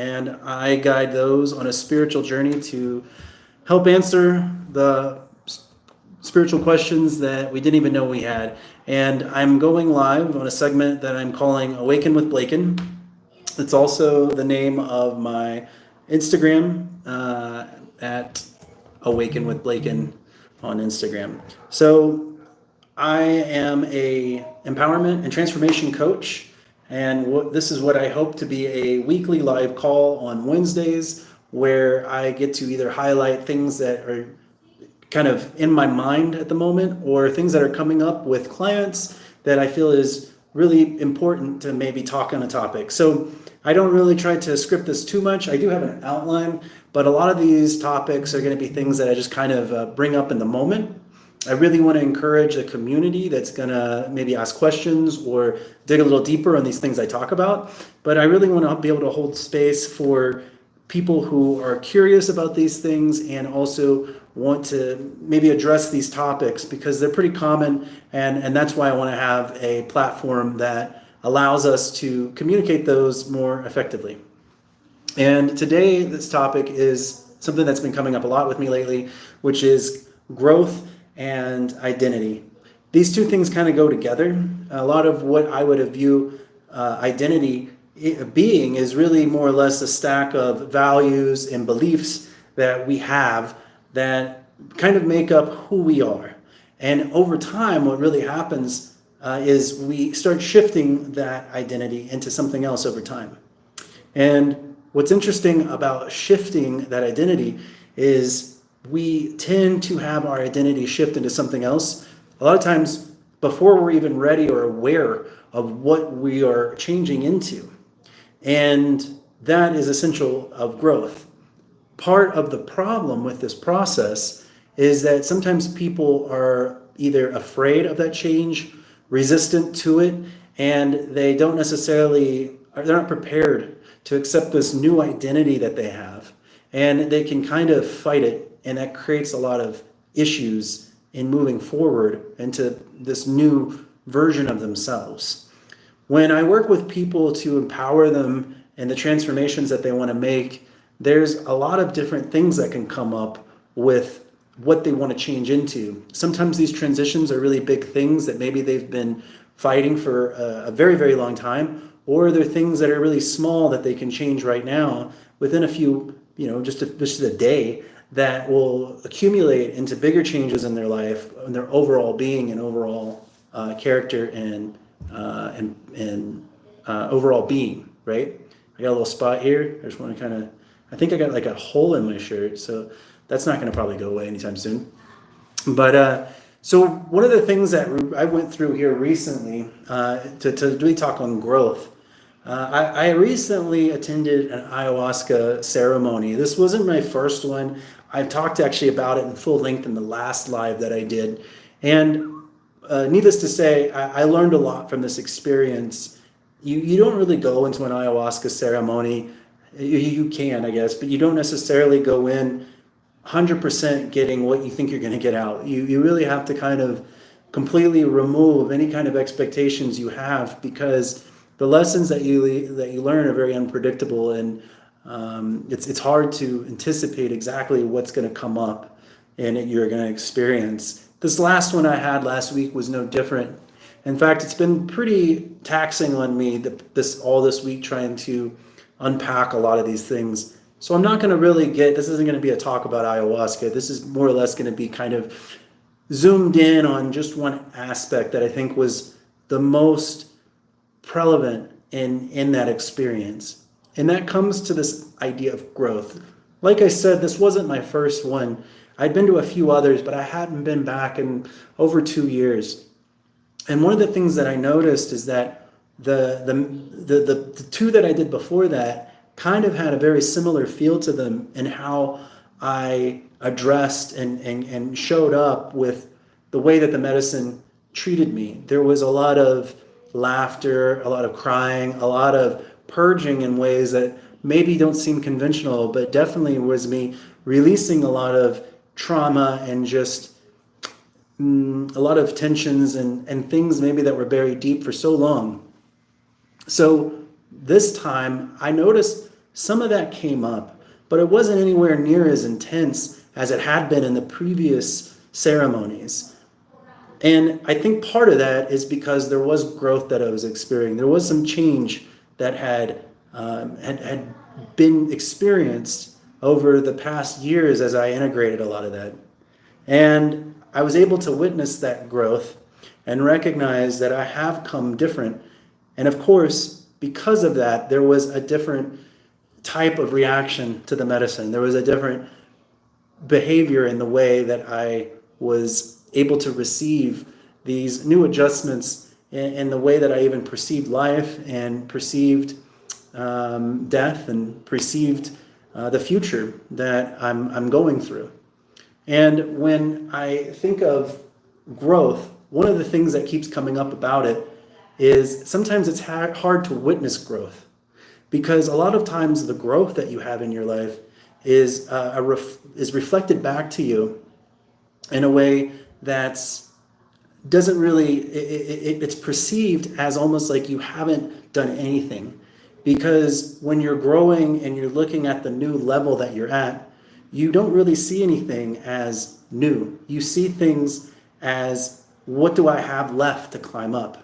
and I guide those on a spiritual journey to help answer the spiritual questions that we didn't even know we had. And I'm going live on a segment that I'm calling Awaken with Blaken. It's also the name of my Instagram at Awaken with Blaken on Instagram. So I am a empowerment and transformation coach, and this is what I hope to be a weekly live call on Wednesdays, where I get to either highlight things that are kind of in my mind at the moment, or things that are coming up with clients that I feel is really important to maybe talk on a topic. So I don't really try to script this too much. I do have an outline, but a lot of these topics are going to be things that I just kind of bring up in the moment. I really want to encourage a community that's going to maybe ask questions or dig a little deeper on these things I talk about. But I really want to be able to hold space for people who are curious about these things and also want to maybe address these topics, because they're pretty common, and that's why I want to have a platform that allows us to communicate those more effectively. And today, this topic is something that's been coming up a lot with me lately, which is growth and identity. These two things kind of go together. A lot of what I would view identity being is really more or less a stack of values and beliefs that we have that kind of make up who we are. And over time, what really happens is we start shifting that identity into something else over time. And what's interesting about shifting that identity is we tend to have our identity shift into something else a lot of times before we're even ready or aware of what we are changing into. And that is essential of growth. Part of the problem with this process is that sometimes people are either afraid of that change, resistant to it, and they're not prepared to accept this new identity that they have. And they can kind of fight it, and that creates a lot of issues in moving forward into this new version of themselves. When I work with people to empower them in the transformations that they want to make, there's a lot of different things that can come up with what they want to change into. Sometimes these transitions are really big things that maybe they've been fighting for a very, very long time, or they're things that are really small that they can change right now within a few, just a day, that will accumulate into bigger changes in their life and their overall being and overall character and overall being, right? I got a little spot here. I just want to I think I got like a hole in my shirt, so that's not going to probably go away anytime soon. But so one of the things that I went through here recently to really talk on growth, I recently attended an ayahuasca ceremony. This wasn't my first one. I've talked actually about it in full length in the last live that I did. And needless to say, I learned a lot from this experience. You don't really go into an ayahuasca ceremony. You can, I guess, but you don't necessarily go in 100% getting what you think you're going to get out. You really have to kind of completely remove any kind of expectations you have, because the lessons that you learn are very unpredictable, and it's hard to anticipate exactly what's going to come up and you're going to experience. This last one I had last week was no different. In fact, it's been pretty taxing on me this week trying to unpack a lot of these things. So I'm not going to really this isn't going to be a talk about ayahuasca. This is more or less going to be kind of zoomed in on just one aspect that I think was the most prevalent in that experience. And that comes to this idea of growth. Like I said, this wasn't my first one. I'd been to a few others, but I hadn't been back in over 2 years. And one of the things that I noticed is that the two that I did before that kind of had a very similar feel to them in how I addressed and showed up with the way that the medicine treated me. There was a lot of laughter, a lot of crying, a lot of purging in ways that maybe don't seem conventional, but definitely was me releasing a lot of trauma and just a lot of tensions and things maybe that were buried deep for so long. So this time I noticed some of that came up, but it wasn't anywhere near as intense as it had been in the previous ceremonies. And I think part of that is because there was growth that I was experiencing. There was some change that had been experienced over the past years as I integrated a lot of that. And I was able to witness that growth and recognize that I have come different. And of course, because of that, there was a different type of reaction to the medicine. There was a different behavior in the way that I was able to receive these new adjustments in the way that I even perceived life and perceived death and perceived the future that I'm going through. And when I think of growth, one of the things that keeps coming up about it is sometimes it's hard to witness growth, because a lot of times the growth that you have in your life is reflected back to you in a way that's doesn't really, it's perceived as almost like you haven't done anything. Because when you're growing and you're looking at the new level that you're at, you don't really see anything as new. You see things as, what do I have left to climb up?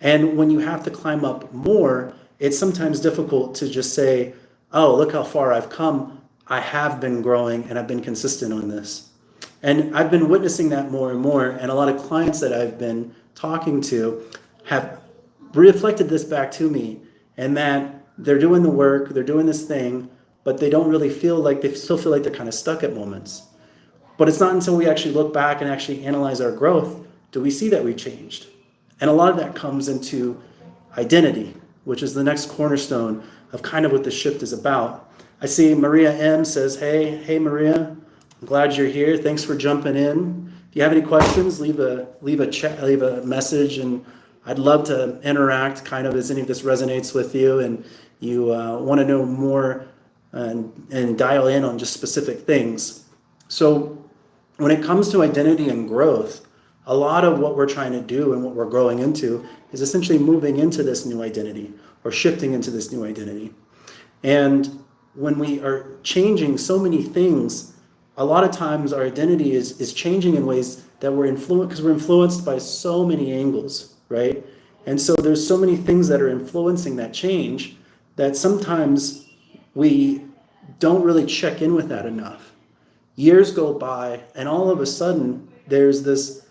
And when you have to climb up more, it's sometimes difficult to just say, oh, look how far I've come. I have been growing and I've been consistent on this. And I've been witnessing that more and more. And a lot of clients that I've been talking to have reflected this back to me, and that they're doing the work, they're doing this thing, but they don't really feel like, they still feel like they're kind of stuck at moments. But it's not until we actually look back and actually analyze our growth do we see that we changed. And a lot of that comes into identity, which is the next cornerstone of kind of what the shift is about. I see Maria M says, hey Maria, I'm glad you're here. Thanks for jumping in. If you have any questions, leave a message, and I'd love to interact, kind of as any of this resonates with you and you want to know more and dial in on just specific things. So when it comes to identity and growth, a lot of what we're trying to do and what we're growing into is essentially moving into this new identity or shifting into this new identity. And when we are changing so many things, a lot of times our identity is changing in ways that we're influenced by so many angles, right? And so there's so many things that are influencing that change that sometimes we don't really check in with that enough. Years go by, and all of a sudden there's this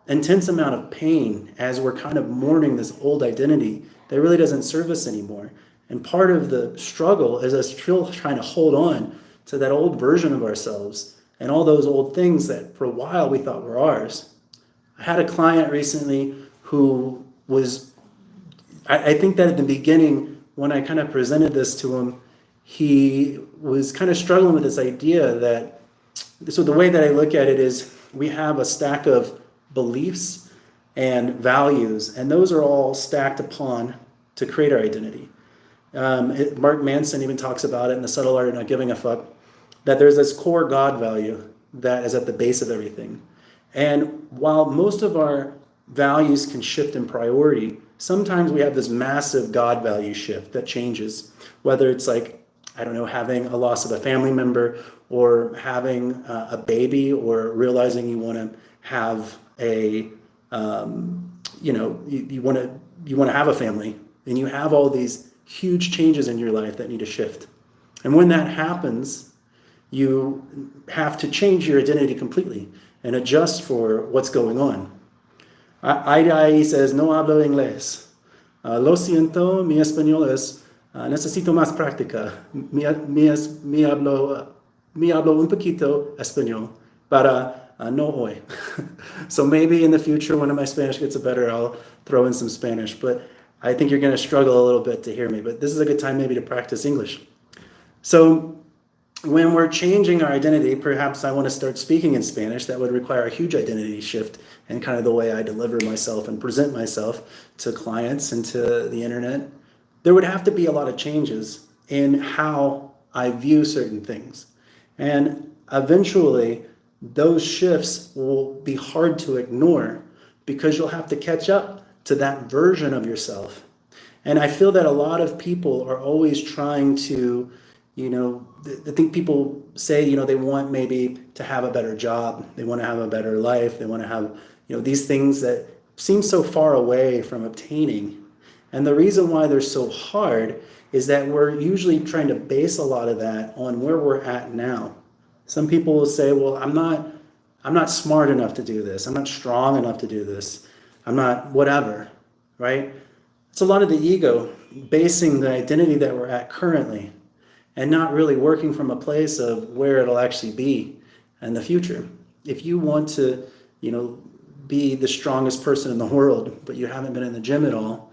intense amount of pain as we're kind of mourning this old identity that really doesn't serve us anymore. And part of the struggle is us still trying to hold on to that old version of ourselves and all those old things that for a while we thought were ours. I had a client recently who was, I think that at the beginning, when I kind of presented this to him, he was kind of struggling with this idea that, so the way that I look at it is we have a stack of beliefs and values, and those are all stacked upon to create our identity. Mark Manson even talks about it in The Subtle Art of Not Giving a Fuck, that there's this core God value that is at the base of everything. And while most of our values can shift in priority, sometimes we have this massive God value shift that changes, whether it's like, I don't know, having a loss of a family member, or having a baby, or realizing you want to have you want to have a family, and you have all these huge changes in your life that need to shift. And when that happens, you have to change your identity completely and adjust for what's going on. Aida says, no hablo inglés. Lo siento, mi español es, necesito más práctica. Mi hablo un poquito español, but no hoy. So maybe in the future, when my Spanish gets better, I'll throw in some Spanish, but I think you're going to struggle a little bit to hear me, but this is a good time maybe to practice English. So when we're changing our identity, perhaps I want to start speaking in Spanish. That would require a huge identity shift in kind of the way I deliver myself and present myself to clients and to the internet. There would have to be a lot of changes in how I view certain things. And eventually, those shifts will be hard to ignore because you'll have to catch up to that version of yourself. And I feel that a lot of people are always trying to, I think people say, they want maybe to have a better job. They want to have a better life. They want to have, these things that seem so far away from obtaining. And the reason why they're so hard is that we're usually trying to base a lot of that on where we're at now. Some people will say, well, I'm not smart enough to do this. I'm not strong enough to do this. I'm not whatever, right? It's a lot of the ego basing the identity that we're at currently and not really working from a place of where it'll actually be in the future. If you want to, be the strongest person in the world, but you haven't been in the gym at all,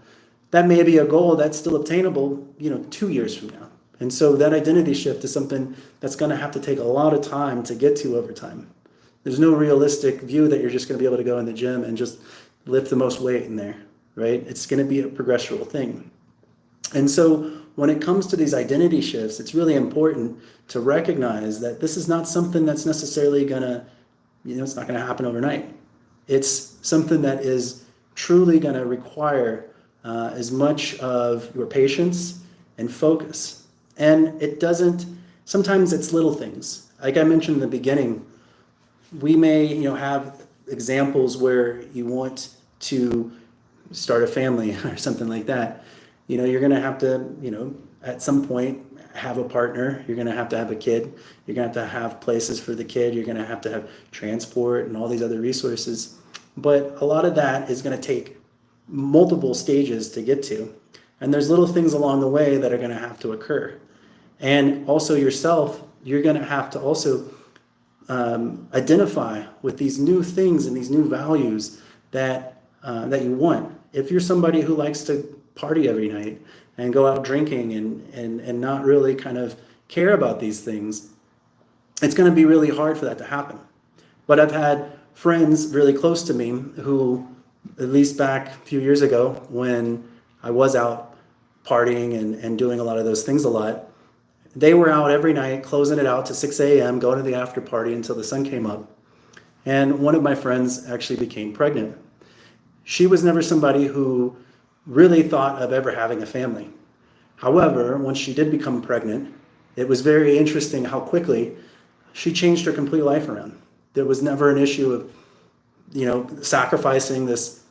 that may be a goal that's still obtainable, 2 years from now. And so that identity shift is something that's going to have to take a lot of time to get to over time. There's no realistic view that you're just going to be able to go in the gym and just lift the most weight in there, right? It's going to be a progressional thing. And so when it comes to these identity shifts, it's really important to recognize that this is not something that's necessarily going to, it's not going to happen overnight. It's something that is truly going to require as much of your patience and focus. And it doesn't, sometimes it's little things. Like I mentioned in the beginning, we may, have examples where you want to start a family or something like that. You're going to have to, at some point have a partner. You're going to have a kid. You're going to have places for the kid. You're going to have transport and all these other resources. But a lot of that is going to take multiple stages to get to. And there's little things along the way that are going to have to occur. And also yourself, you're going to have to also identify with these new things and these new values that you want. If you're somebody who likes to party every night and go out drinking and not really kind of care about these things, it's going to be really hard for that to happen. But I've had friends really close to me who, at least back a few years ago when I was out partying and doing a lot of those things a lot, they were out every night, closing it out to 6 a.m., going to the after party until the sun came up. And one of my friends actually became pregnant. She was never somebody who really thought of ever having a family. However, once she did become pregnant, it was very interesting how quickly she changed her complete life around. There was never an issue of, sacrificing this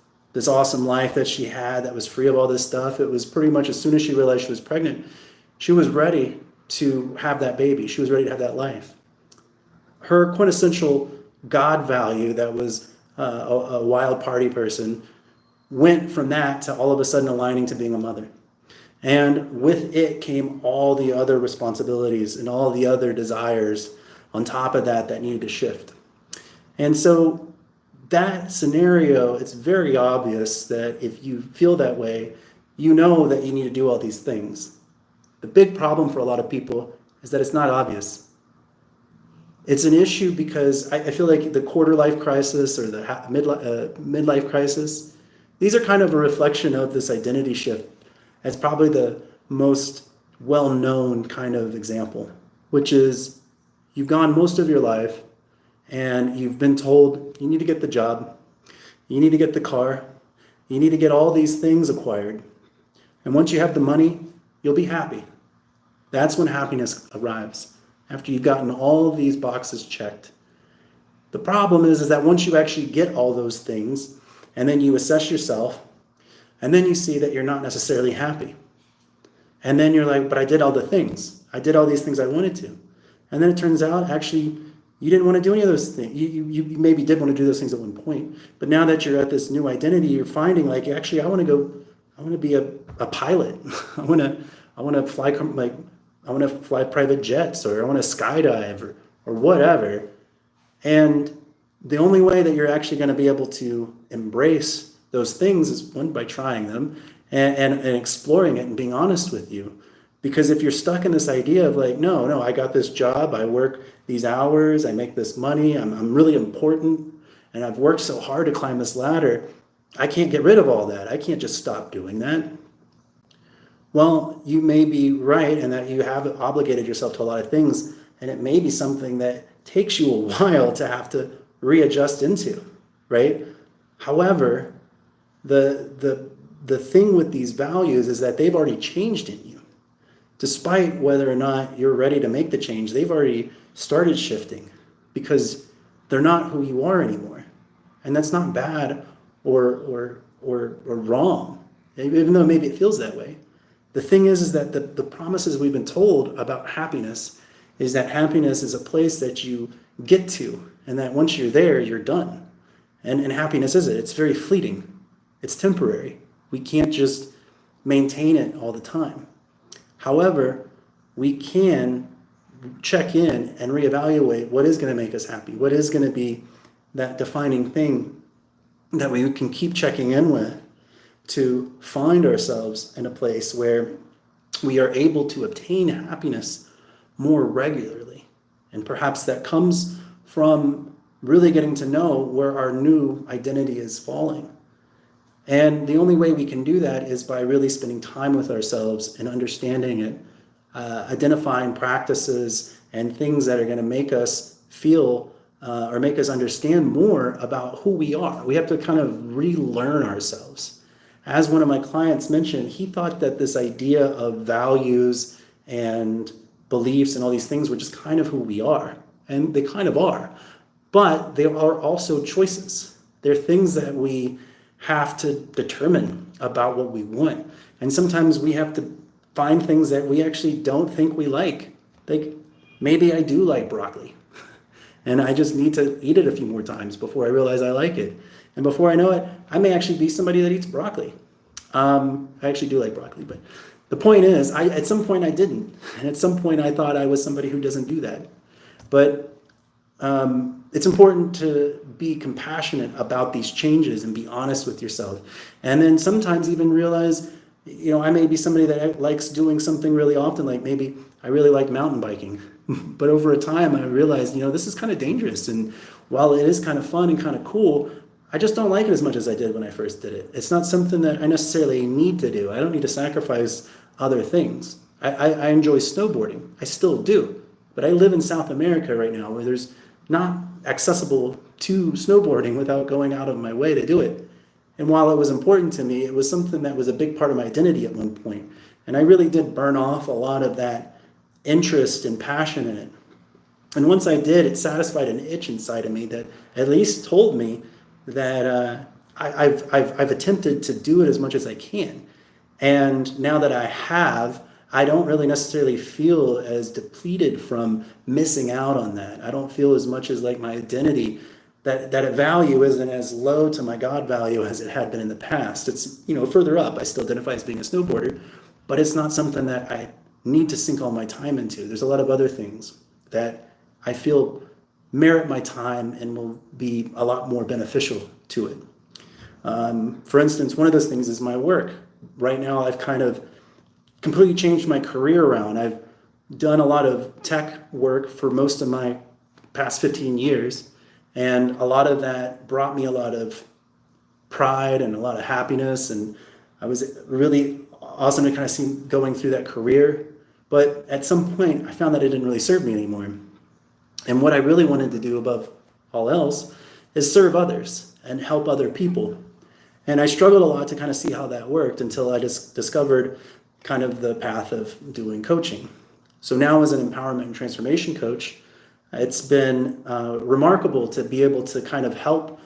awesome life that she had that was free of all this stuff. It was pretty much as soon as she realized she was pregnant, she was ready to have that baby. She was ready to have that life. Her quintessential God value that was a wild party person went from that to all of a sudden aligning to being a mother. And with it came all the other responsibilities and all the other desires on top of that needed to shift. And so that scenario, it's very obvious that if you feel that way, you know that you need to do all these things. The big problem for a lot of people is that it's not obvious. It's an issue because I feel like the quarter life crisis or the midlife crisis, these are kind of a reflection of this identity shift. It's probably the most well-known kind of example, which is you've gone most of your life and you've been told you need to get the job, you need to get the car, you need to get all these things acquired. And once you have the money, you'll be happy. That's when happiness arrives, after you've gotten all of these boxes checked. The problem is that once you actually get all those things, and then you assess yourself, and then you see that you're not necessarily happy. And then you're like, but I did all the things. I did all these things I wanted to. And then it turns out, actually, you didn't want to do any of those things. You maybe did want to do those things at one point. But now that you're at this new identity, you're finding like, actually, I want to be a pilot. I want to fly private jets, or I want to skydive or whatever. And the only way that you're actually going to be able to embrace those things is one, by trying them and exploring it and being honest with you. Because if you're stuck in this idea of like, no, I got this job, I work these hours, I make this money, I'm really important, and I've worked so hard to climb this ladder, I can't get rid of all that. I can't just stop doing that. Well, you may be right in that you have obligated yourself to a lot of things, and it may be something that takes you a while to have to readjust into, right? However, the the thing with these values is that they've already changed in you. Despite whether or not you're ready to make the change, they've already started shifting because they're not who you are anymore. And that's not bad or wrong, even though maybe it feels that way. The thing is that the promises we've been told about happiness is that happiness is a place that you get to, and that once you're there, you're done. And happiness isn't. It's very fleeting. It's temporary. We can't just maintain it all the time. However, we can check in and reevaluate what is going to make us happy, what is going to be that defining thing that we can keep checking in with to find ourselves in a place where we are able to obtain happiness more regularly. And perhaps that comes from really getting to know where our new identity is falling. And the only way we can do that is by really spending time with ourselves and understanding it, identifying practices and things that are going to make us feel or make us understand more about who we are. We have to kind of relearn ourselves. As one of my clients mentioned, he thought that this idea of values and beliefs and all these things were just kind of who we are. And they kind of are. But they are also choices. They're things that we have to determine about what we want. And sometimes we have to find things that we actually don't think we like. Like, maybe I do like broccoli. And I just need to eat it a few more times before I realize I like it. And before I know it, I may actually be somebody that eats broccoli. I actually do like broccoli, but the point is, at some point I didn't. And at some point I thought I was somebody who doesn't do that. But it's important to be compassionate about these changes and be honest with yourself. And then sometimes even realize, I may be somebody that likes doing something really often, like maybe I really like mountain biking. But over a time I realized, this is kind of dangerous. And while it is kind of fun and kind of cool, I just don't like it as much as I did when I first did it. It's not something that I necessarily need to do. I don't need to sacrifice other things. I enjoy snowboarding. I still do. But I live in South America right now where there's not accessible to snowboarding without going out of my way to do it. And while it was important to me, it was something that was a big part of my identity at one point. And I really did burn off a lot of that interest and passion in it. And once I did, it satisfied an itch inside of me that at least told me that I've attempted to do it as much as I can. And now that I have, I don't really necessarily feel as depleted from missing out on that. I don't feel as much as like my identity, that value isn't as low to my God value as it had been in the past. It's, further up. I still identify as being a snowboarder, but it's not something that I need to sink all my time into. There's a lot of other things that I feel merit my time and will be a lot more beneficial to it. For instance, one of those things is my work. Right now, I've kind of completely changed my career around. I've done a lot of tech work for most of my past 15 years, and a lot of that brought me a lot of pride and a lot of happiness, and I was really awesome to kind of see going through that career. But at some point, I found that it didn't really serve me anymore. And what I really wanted to do above all else is serve others and help other people. And I struggled a lot to kind of see how that worked until I just discovered kind of the path of doing coaching. So now as an empowerment and transformation coach, it's been remarkable to be able to kind of help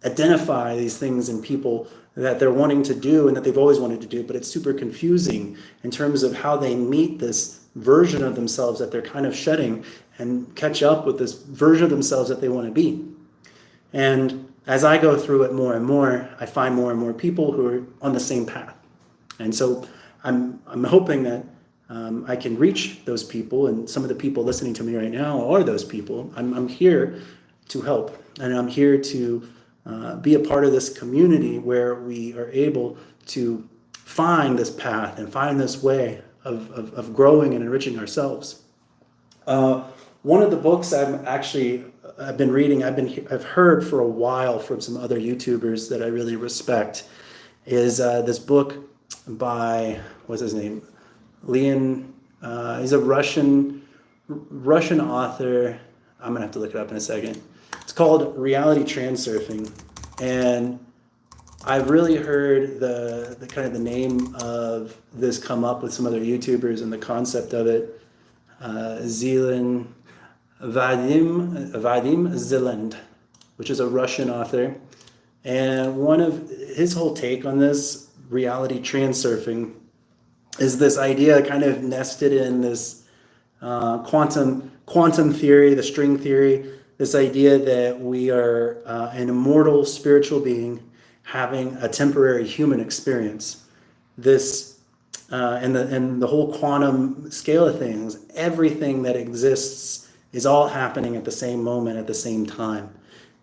identify these things in people that they're wanting to do and that they've always wanted to do, but it's super confusing in terms of how they meet this version of themselves that they're kind of shedding and catch up with this version of themselves that they want to be. And as I go through it more and more, I find more and more people who are on the same path. And so I'm hoping that I can reach those people, and some of the people listening to me right now are those people. I'm here to help, and I'm here to be a part of this community where we are able to find this path and find this way of growing and enriching ourselves. One of the books I've been reading, I've heard for a while from some other YouTubers that I really respect, is this book by, what's his name? Leon, he's a Russian author. I'm gonna have to look it up in a second. It's called Reality Transurfing, and I've really heard the kind of the name of this come up with some other YouTubers and the concept of it. Vadim Zeland, which is a Russian author. And one of his whole take on this reality transurfing is this idea kind of nested in this quantum theory, the string theory, this idea that we are an immortal spiritual being having a temporary human experience. This and the whole quantum scale of things, everything that exists is all happening at the same moment, at the same time.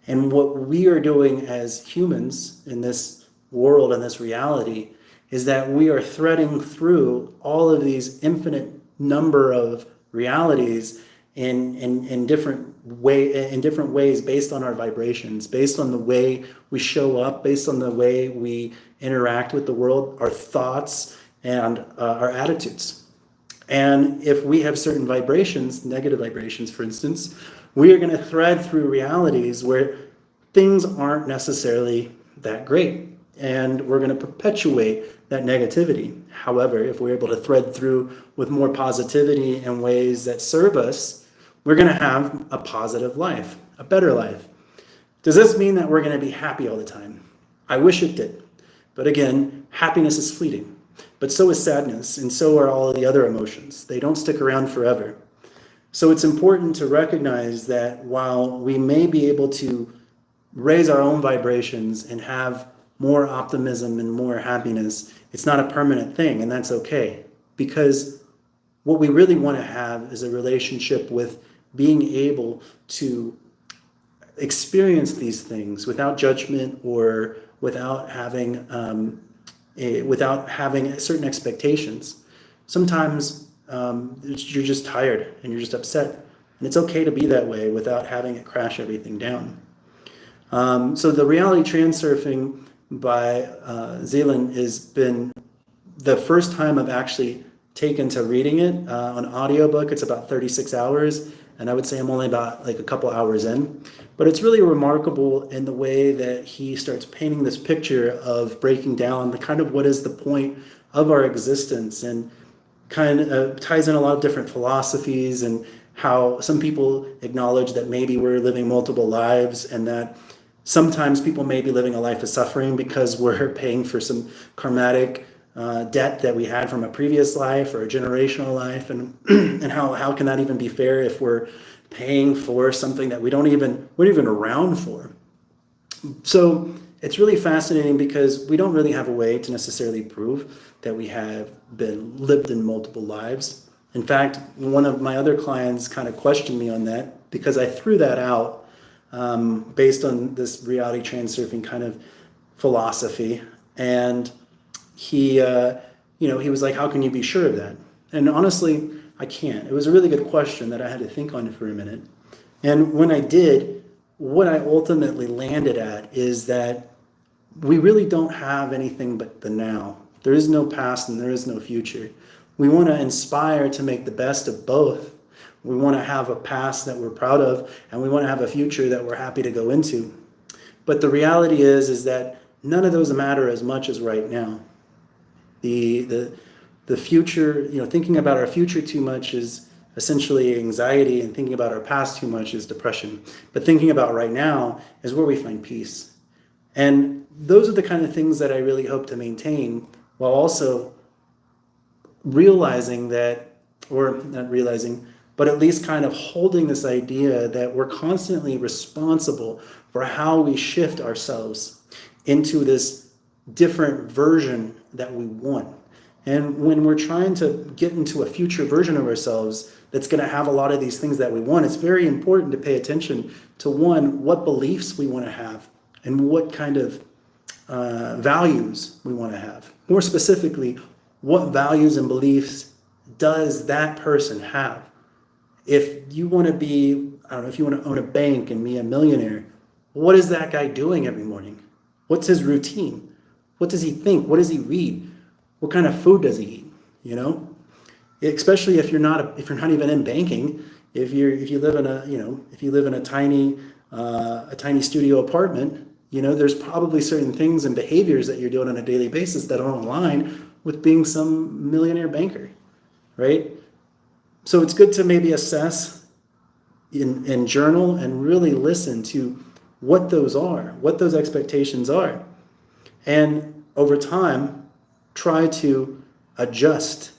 And what we are doing as humans in this world and this reality is that we are threading through all of these infinite number of realities in different ways based on our vibrations, based on the way we show up, based on the way we interact with the world, our thoughts and our attitudes. And if we have certain vibrations, negative vibrations, for instance, we are going to thread through realities where things aren't necessarily that great. And we're going to perpetuate that negativity. However, if we're able to thread through with more positivity in ways that serve us, we're going to have a positive life, a better life. Does this mean that we're going to be happy all the time? I wish it did. But again, happiness is fleeting. But so is sadness, and so are all of the other emotions. They don't stick around forever. So it's important to recognize that while we may be able to raise our own vibrations and have more optimism and more happiness, it's not a permanent thing, and that's okay. Because what we really want to have is a relationship with being able to experience these things without judgment or without having certain expectations. Sometimes you're just tired and you're just upset, and it's okay to be that way without having it crash everything down. So the reality transurfing by Zealand has been the first time I've actually taken to reading it on audiobook. It's about 36 hours, and I would say I'm only about like a couple hours in. But it's really remarkable in the way that he starts painting this picture of breaking down the kind of what is the point of our existence, and kind of ties in a lot of different philosophies and how some people acknowledge that maybe we're living multiple lives, and that sometimes people may be living a life of suffering because we're paying for some karmatic debt that we had from a previous life or a generational life, and and how can that even be fair if we're paying for something that we're not even around for. So it's really fascinating because we don't really have a way to necessarily prove that we have been lived in multiple lives. In fact, one of my other clients kind of questioned me on that because I threw that out based on this reality transurfing kind of philosophy. And he was like, how can you be sure of that? And honestly, I can't. It was a really good question that I had to think on for a minute. And when I did, what I ultimately landed at is that we really don't have anything but the now. There is no past and there is no future. We want to inspire to make the best of both. We want to have a past that we're proud of, and we want to have a future that we're happy to go into. But the reality is that none of those matter as much as right now. The future, thinking about our future too much is essentially anxiety, and thinking about our past too much is depression. But thinking about right now is where we find peace. And those are the kind of things that I really hope to maintain, while also realizing that, or not realizing, but at least kind of holding this idea that we're constantly responsible for how we shift ourselves into this different version that we want. And when we're trying to get into a future version of ourselves that's going to have a lot of these things that we want, it's very important to pay attention to, one, what beliefs we want to have and what kind of values we want to have. More specifically, what values and beliefs does that person have? If you want to be, if you want to own a bank and be a millionaire, what is that guy doing every morning? What's his routine? What does he think? What does he read? What kind of food does he eat? Especially if you're not even in banking, if you live in a tiny studio apartment, There's probably certain things and behaviors that you're doing on a daily basis that don't align with being some millionaire banker, right? So it's good to maybe assess in journal and really listen to what those are, what those expectations are. And over time, try to adjust.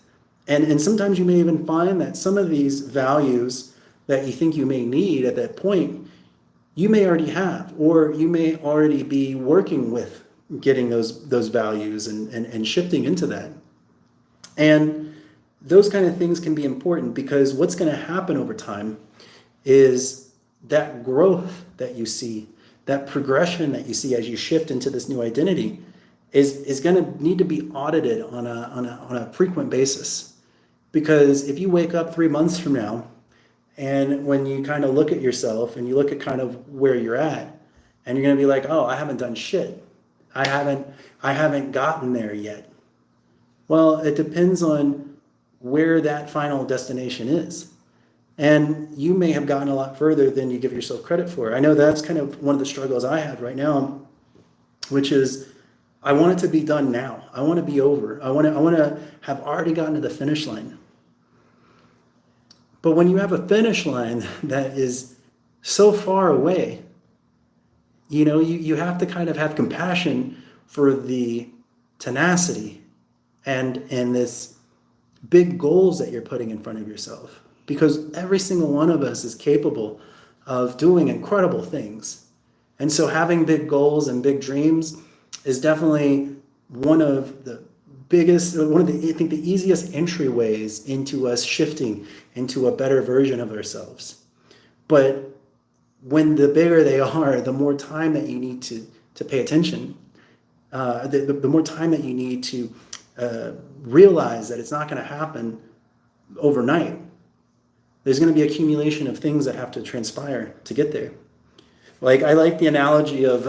And sometimes you may even find that some of these values that you think you may need at that point, you may already have, or you may already be working with getting those values and shifting into that. And those kind of things can be important because what's going to happen over time is that growth that you see, that progression that you see as you shift into this new identity is going to need to be audited on a frequent basis. Because if you wake up 3 months from now, and when you kind of look at yourself and you look at kind of where you're at, and you're going to be like, oh, I haven't done shit. I haven't gotten there yet. Well, it depends on where that final destination is. And you may have gotten a lot further than you give yourself credit for. I know that's kind of one of the struggles I have right now, which is I want it to be done now. I want to be over. I want to have already gotten to the finish line. But when you have a finish line that is so far away, you have to kind of have compassion for the tenacity and this big goals that you're putting in front of yourself. Because every single one of us is capable of doing incredible things. And so having big goals and big dreams is definitely one of the easiest entryways into us shifting into a better version of ourselves. But when the bigger they are, the more time that you need to pay attention, the more time that you need to realize that it's not going to happen overnight. There's going to be accumulation of things that have to transpire to get there. I like the analogy of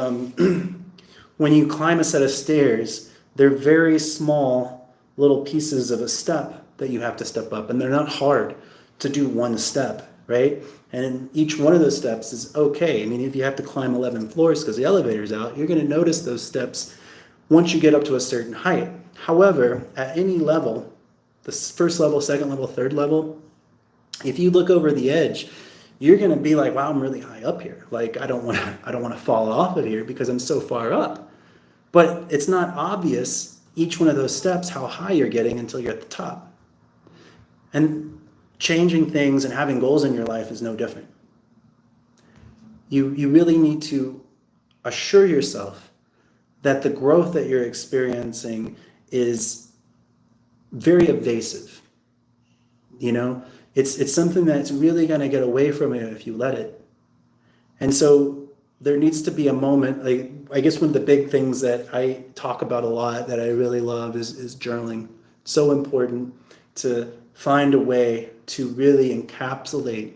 when you climb a set of stairs, they're very small little pieces of a step that you have to step up, and they're not hard to do one step, right? And each one of those steps is okay. I mean, if you have to climb 11 floors because the elevator's out, you're going to notice those steps once you get up to a certain height. However, at any level, the first level, second level, third level, if you look over the edge, you're going to be like, wow, I'm really high up here. I don't want to fall off of here because I'm so far up. But it's not obvious, each one of those steps, how high you're getting until you're at the top. And changing things and having goals in your life is no different. You really need to assure yourself that the growth that you're experiencing is very evasive. It's something that's really going to get away from you if you let it. And so there needs to be a moment, I guess one of the big things that I talk about a lot that I really love is journaling. It's so important to find a way to really encapsulate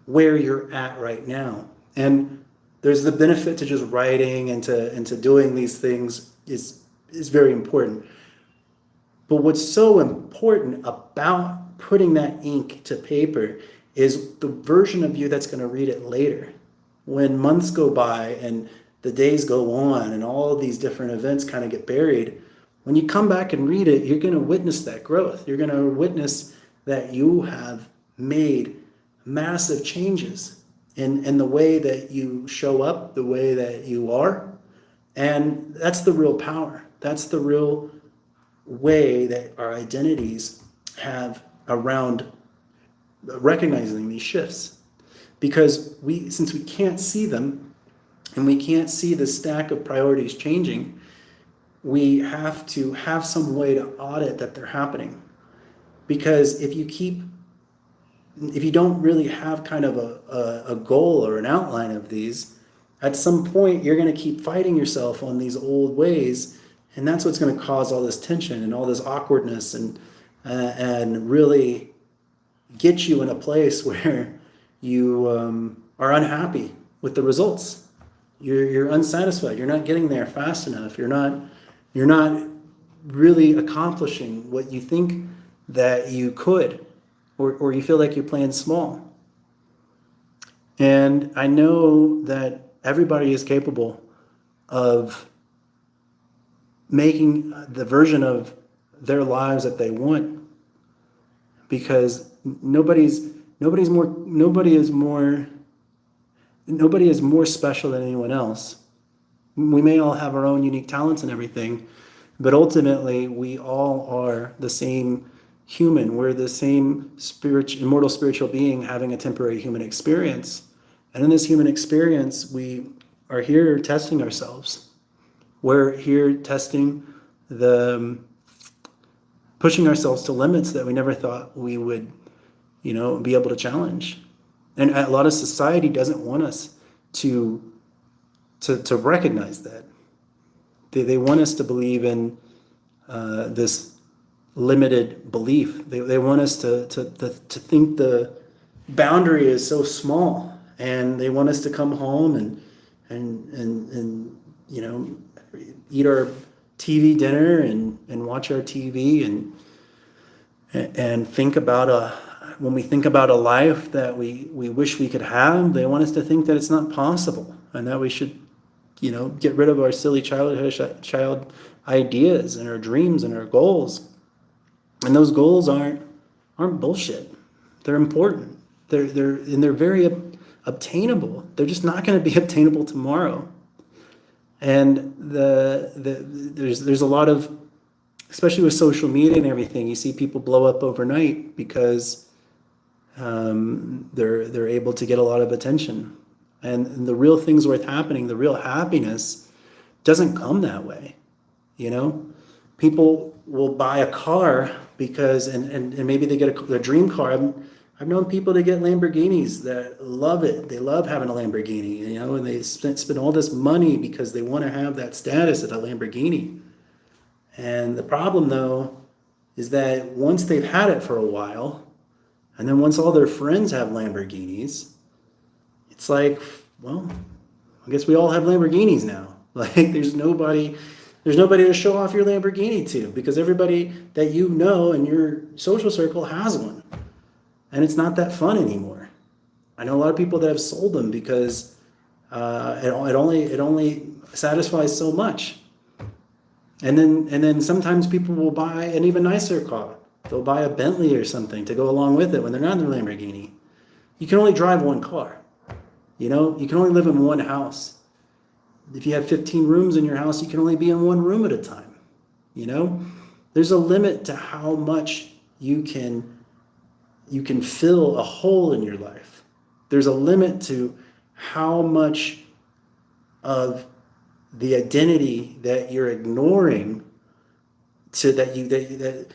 where you're at right now. And there's the benefit to just writing and to doing these things is very important. But what's so important about putting that ink to paper is the version of you that's going to read it later. When months go by and the days go on and all of these different events kind of get buried, when you come back and read it, you're going to witness that growth. You're going to witness that you have made massive changes in the way that you show up, the way that you are. And that's the real power. That's the real way that our identities have around recognizing these shifts. Because since we can't see them and we can't see the stack of priorities changing, we have to have some way to audit that they're happening. Because if you don't really have kind of a goal or an outline of these, at some point you're going to keep fighting yourself on these old ways, and that's what's going to cause all this tension and all this awkwardness and really get you in a place where you are unhappy with the results. You're unsatisfied. You're not getting there fast enough. You're not really accomplishing what you think that you could, or you feel like you're playing small. And I know that everybody is capable of making the version of their lives that they want, because nobody is more special than anyone else. We may all have our own unique talents and everything, but ultimately we all are the same human. We're the same immortal spiritual being having a temporary human experience. And in this human experience, we are here testing ourselves. We're here testing pushing ourselves to limits that we never thought we would, be able to challenge. And a lot of society doesn't want us to recognize that. They want us to believe in this limited belief. They want us to think the boundary is so small, and they want us to come home and eat our TV dinner and watch our TV and think about when we think about a life that we wish we could have. They want us to think that it's not possible, and that we should get rid of our silly child ideas and our dreams and our goals. And those goals aren't bullshit. They're important. They're very obtainable. They're just not going to be obtainable tomorrow. And there's a lot of, especially with social media and everything, you see people blow up overnight because they're able to get a lot of attention. And the real things worth happening, the real happiness, doesn't come that way. People will buy a car because, and maybe they get their dream car. I've known people to get Lamborghinis that love it. They love having a Lamborghini, and they spend all this money because they want to have that status of a Lamborghini. And the problem, though, is that once they've had it for a while, and then once all their friends have Lamborghinis, it's like, well, I guess we all have Lamborghinis now. Like, there's nobody to show off your Lamborghini to, because everybody that in your social circle has one. And it's not that fun anymore. I know a lot of people that have sold them because it only satisfies so much. And then sometimes people will buy an even nicer car. They'll buy a Bentley or something to go along with it when they're not in their Lamborghini. You can only drive one car. You can only live in one house. If you have 15 rooms in your house, you can only be in one room at a time. There's a limit to how much you can fill a hole in your life. There's a limit to how much of the identity that you're ignoring, that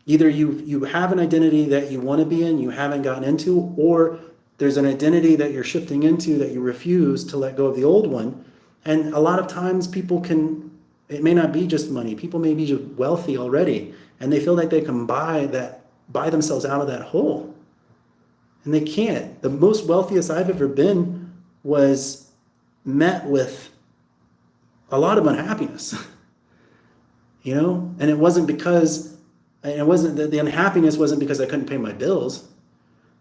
either you have an identity that you want to be in, you haven't gotten into, or there's an identity that you're shifting into that you refuse to let go of the old one. And a lot of times it may not be just money. People may be just wealthy already, and they feel like they can buy themselves out of that hole. And they can't. The most wealthiest I've ever been was met with a lot of unhappiness. And it wasn't the unhappiness wasn't because I couldn't pay my bills.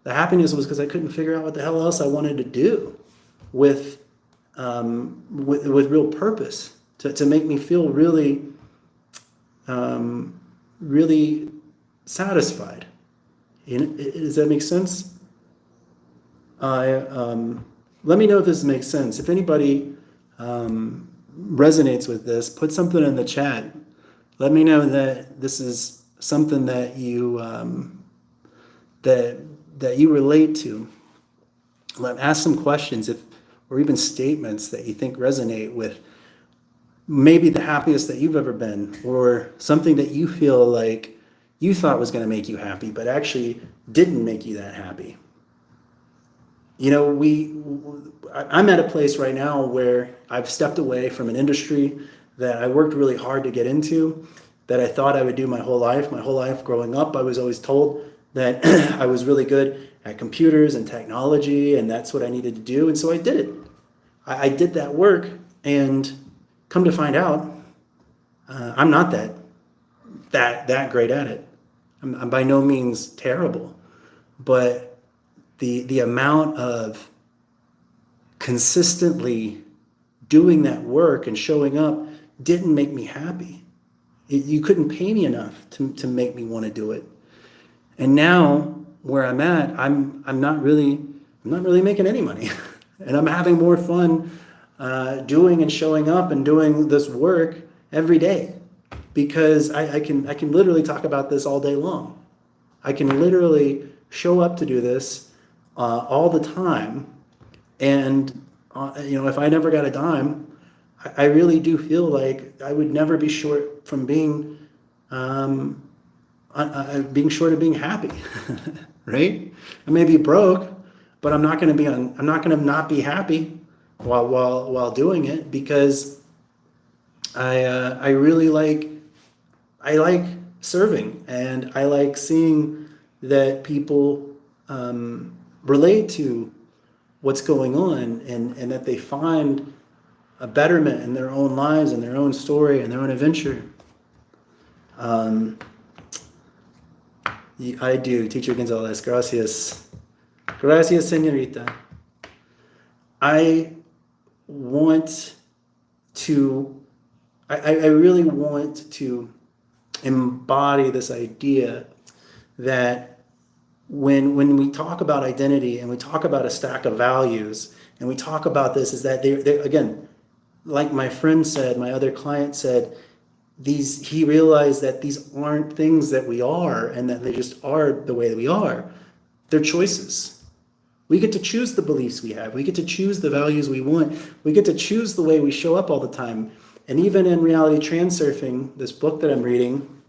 The happiness was because I couldn't figure out what the hell else I wanted to do with real purpose to make me feel really, really satisfied. Does that make sense? Let me know if this makes sense. If anybody resonates with this, put something in the chat. Let me know that this is something that you that you relate to. Ask some questions, or even statements that you think resonate with maybe the happiest that you've ever been, or something that you feel like you thought was going to make you happy, but actually didn't make you that happy. I'm at a place right now where I've stepped away from an industry that I worked really hard to get into, that I thought I would do my whole life. My whole life growing up, I was always told that I was really good at computers and technology, and that's what I needed to do. And so I did it. I did that work, and come to find out, I'm not that great at it. I'm by no means terrible, but the amount of consistently doing that work and showing up didn't make me happy. You couldn't pay me enough to make me want to do it. And now where I'm at, I'm not really making any money, and I'm having more fun doing and showing up and doing this work every day, because I can literally talk about this all day long. I can literally show up to do this all the time, and if I never got a dime, I really do feel like I would never be short from being short of being happy, right? I may be broke, but I'm not going to not be happy while doing it, because I really like serving, and I like seeing that people relate to what's going on, and that they find a betterment in their own lives and their own story and their own adventure. I do, Teacher Gonzalez. Gracias. Gracias, señorita. I really want to embody this idea that when we talk about identity and we talk about a stack of values and we talk about this, is that they're again, like my friend said, my other client said, he realized that these aren't things that we are, and that they just are the way that we are. They're choices. We get to choose the beliefs we have. We get to choose the values we want. We get to choose the way we show up all the time. And even in Reality Transurfing, this book that I'm reading,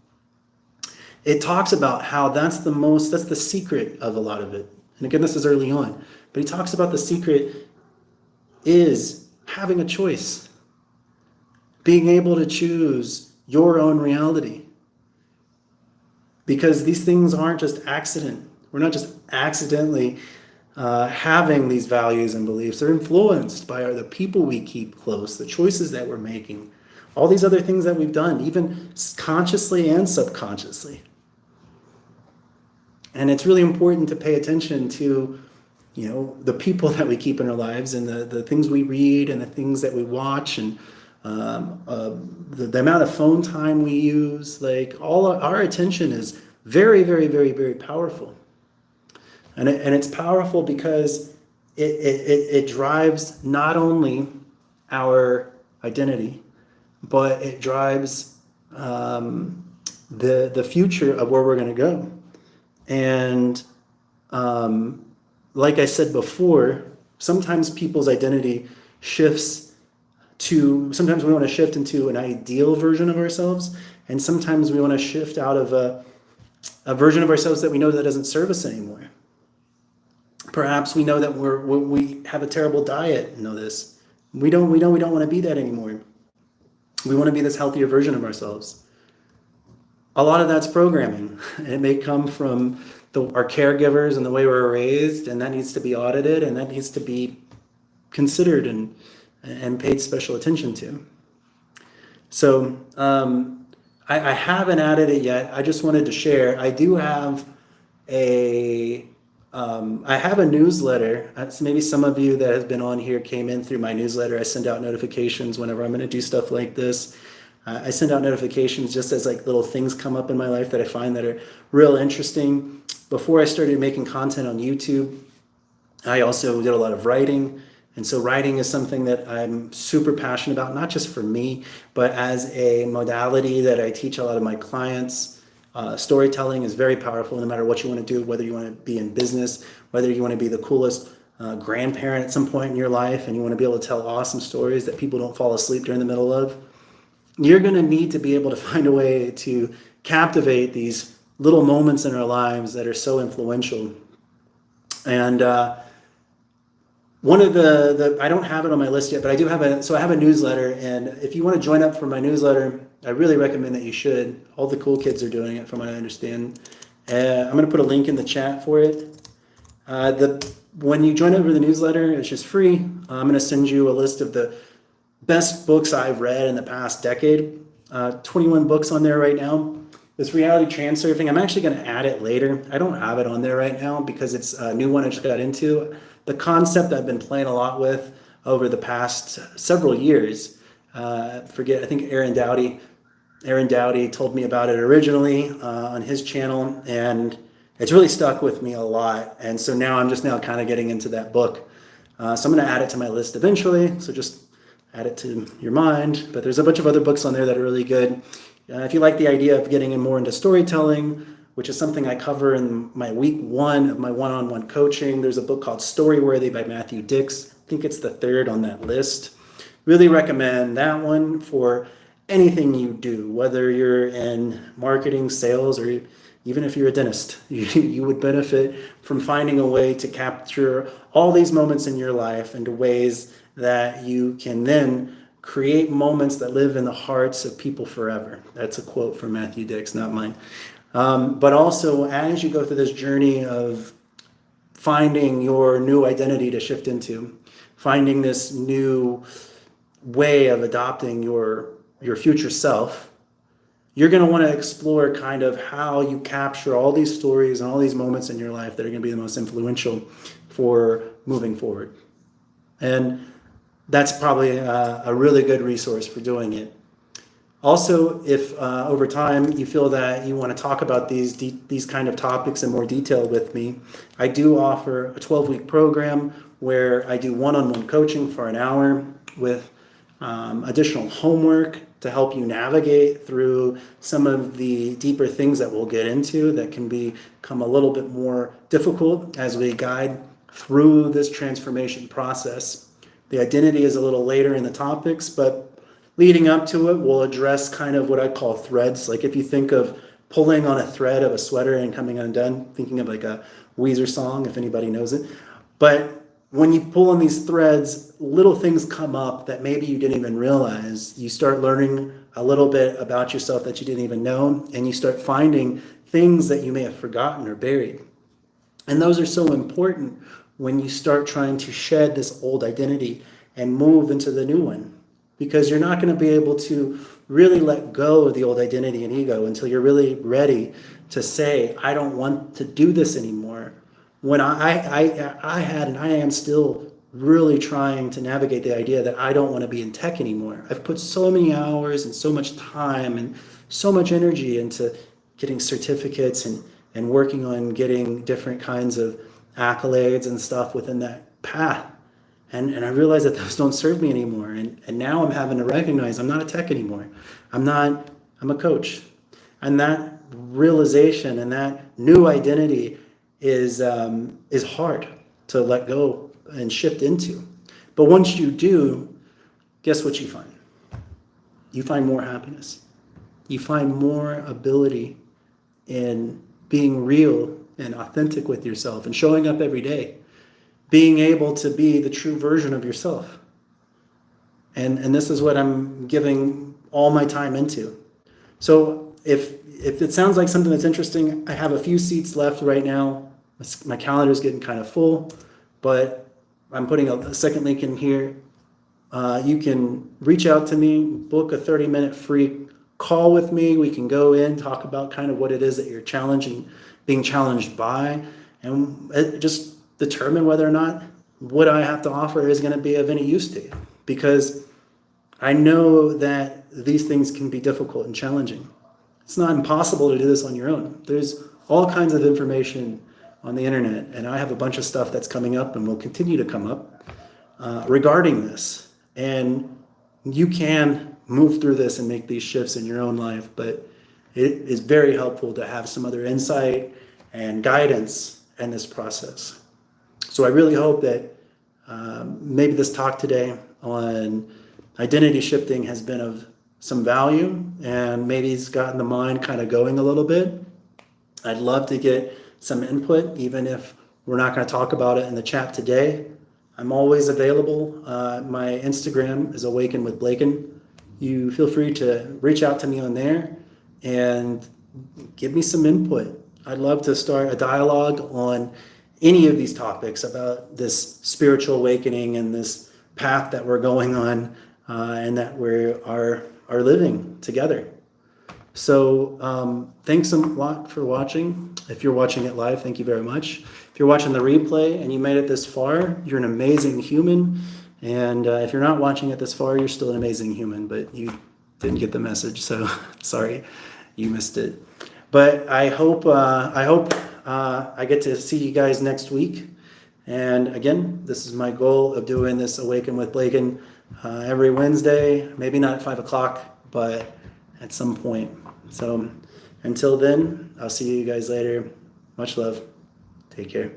it talks about how that's the secret of a lot of it. And again, this is early on, but he talks about the secret is having a choice, being able to choose your own reality. Because these things aren't just accident. We're not just accidentally having these values and beliefs. They're influenced by the people we keep close, the choices that we're making, all these other things that we've done, even consciously and subconsciously. And it's really important to pay attention to, the people that we keep in our lives, and the things we read, and the things that we watch, and the amount of phone time we use. Like, all our attention is very, very, very, very powerful. And it's powerful because it drives not only our identity, but it drives the future of where we're going to go. And like I said before, sometimes people's identity shifts sometimes we want to shift into an ideal version of ourselves, and sometimes we want to shift out of a version of ourselves that we know that doesn't serve us anymore. Perhaps we know that we have a terrible diet. Know this. We don't want to be that anymore. We want to be this healthier version of ourselves. A lot of that's programming. It may come from our caregivers and the way we were raised, and that needs to be audited, and that needs to be considered and paid special attention to. So I haven't added it yet. I just wanted to share. I do have I have a newsletter. So maybe some of you that have been on here came in through my newsletter. I send out notifications whenever I'm going to do stuff like this. I send out notifications just as like little things come up in my life that I find that are real interesting. Before I started making content on YouTube, I also did a lot of writing. And so writing is something that I'm super passionate about, not just for me, but as a modality that I teach a lot of my clients. Storytelling is very powerful no matter what you want to do, whether you want to be in business, whether you want to be the coolest grandparent at some point in your life, and you want to be able to tell awesome stories that people don't fall asleep during the middle of. You're going to need to be able to find a way to captivate these little moments in our lives that are so influential. And one of I don't have it on my list yet, but I do have I have a newsletter, and if you want to join up for my newsletter, I really recommend that you should. All the cool kids are doing it from what I understand. I'm going to put a link in the chat for it. When you join over the newsletter, it's just free. I'm going to send you a list of the best books I've read in the past decade. 21 books on there right now. This Reality Transurfing, I'm actually going to add it later. I don't have it on there right now because it's a new one I just got into. The concept I've been playing a lot with over the past several years. I think Aaron Dowdy told me about it originally on his channel, and it's really stuck with me a lot. And so now I'm just now kind of getting into that book. So I'm going to add it to my list eventually. So just add it to your mind. But there's a bunch of other books on there that are really good. If you like the idea of getting more into storytelling, which is something I cover in my week 1 of my one-on-one coaching, there's a book called Storyworthy by Matthew Dix. I think it's the 3rd on that list. Really recommend that one for anything you do, whether you're in marketing, sales, or even if you're a dentist. You would benefit from finding a way to capture all these moments in your life into ways that you can then create moments that live in the hearts of people forever. That's a quote from Matthew Dix, not mine. But also, as you go through this journey of finding your new identity to shift into, finding this new way of adopting your future self, you're going to want to explore kind of how you capture all these stories and all these moments in your life that are going to be the most influential for moving forward. And that's probably a really good resource for doing it. Also, if over time you feel that you want to talk about these kind of topics in more detail with me, I do offer a 12-week program where I do one-on-one coaching for an hour with additional homework to help you navigate through some of the deeper things that we'll get into that can become a little bit more difficult as we guide through this transformation process. The identity is a little later in the topics, but leading up to it, we'll address kind of what I call threads. Like if you think of pulling on a thread of a sweater and coming undone, thinking of like a Weezer song, if anybody knows it. But when you pull on these threads, little things come up that maybe you didn't even realize. You start learning a little bit about yourself that you didn't even know, and you start finding things that you may have forgotten or buried. And those are so important when you start trying to shed this old identity and move into the new one, because you're not going to be able to really let go of the old identity and ego until you're really ready to say, I don't want to do this anymore. When I had, and I am still really trying to navigate the idea that I don't want to be in tech anymore. I've put so many hours and so much time and so much energy into getting certificates and working on getting different kinds of accolades and stuff within that path. And I realized that those don't serve me anymore. And now I'm having to recognize I'm not a tech anymore. I'm a coach. And that realization and that new identity is hard to let go and shift into. But once you do, guess what you find? You find more happiness. You find more ability in being real and authentic with yourself and showing up every day, being able to be the true version of yourself. And this is what I'm giving all my time into. So if it sounds like something that's interesting, I have a few seats left right now. My calendar is getting kind of full, but I'm putting a second link in here. You can reach out to me, book a 30-minute free call with me. We can go in, talk about kind of what it is that you're being challenged by, and just determine whether or not what I have to offer is going to be of any use to you. Because I know that these things can be difficult and challenging. It's not impossible to do this on your own. There's all kinds of information on the internet, and I have a bunch of stuff that's coming up and will continue to come up regarding this. And you can move through this and make these shifts in your own life, but it is very helpful to have some other insight and guidance in this process. So I really hope that maybe this talk today on identity shifting has been of some value, and maybe it's gotten the mind kind of going a little bit. I'd love to get some input, even if we're not going to talk about it in the chat today. I'm always available. My Instagram is Awaken with Blaken. You feel free to reach out to me on there and give me some input. I'd love to start a dialogue on any of these topics about this spiritual awakening and this path that we're going on and that we are living together. So thanks a lot for watching. If you're watching it live, thank you very much. If you're watching the replay and you made it this far, you're an amazing human, And if you're not watching it this far, you're still an amazing human, but you didn't get the message, so sorry, you missed it. But I hope I get to see you guys next week. And again, this is my goal of doing this Awaken with Blaken every Wednesday, maybe not at 5 o'clock, but at some point. So until then, I'll see you guys later. Much love. Take care.